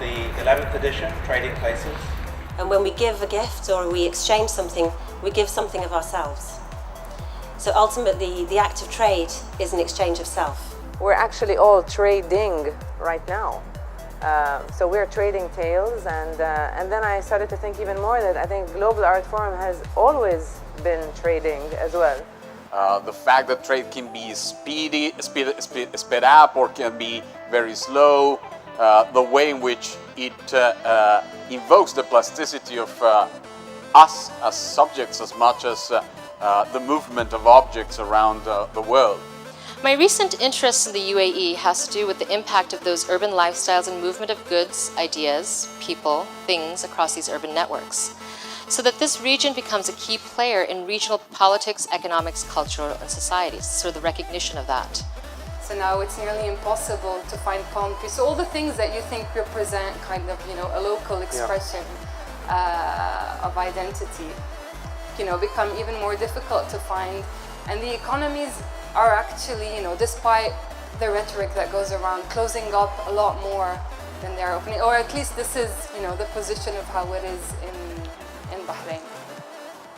the 11th edition, Trading Places. And when we give a gift or we exchange something, we give something of ourselves. So ultimately, the act of trade is an exchange of self. We're actually all trading right now. So we're trading tales, and then I started to think even more that I think Global Art Forum has always been trading as well. The fact that trade can be sped up or can be very slow, the way in which it invokes the plasticity of us as subjects as much as the movement of objects around the world. My recent interest in the UAE has to do with the impact of those urban lifestyles and movement of goods, ideas, people, things across these urban networks, so that this region becomes a key player in regional politics, economics, culture, and society, so the recognition of that. So now it's nearly impossible to find palm trees. So all the things that you think represent kind of, a local expression of identity, become even more difficult to find. And the economies are actually, despite the rhetoric that goes around, closing up a lot more than they're opening, or at least this is, the position of how it is in Bahrain.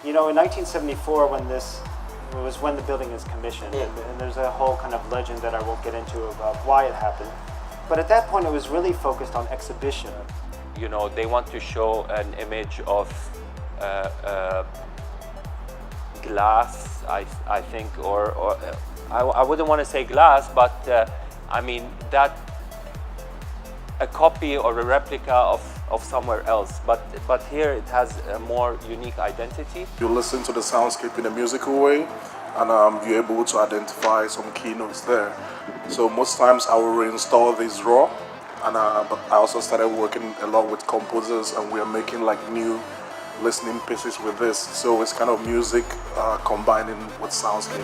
In 1974, when the building is commissioned, and there's a whole kind of legend that I won't get into about why it happened. But at that point, it was really focused on exhibition. They want to show an image of glass, I think, or I wouldn't want to say glass, but I mean that a copy or a replica of somewhere else. But here it has a more unique identity. You listen to the soundscape in a musical way, and you're able to identify some keynotes there. So most times I will reinstall these raw, but I also started working a lot with composers, and we are making like new listening pieces with this. So it's kind of music combining with soundscape.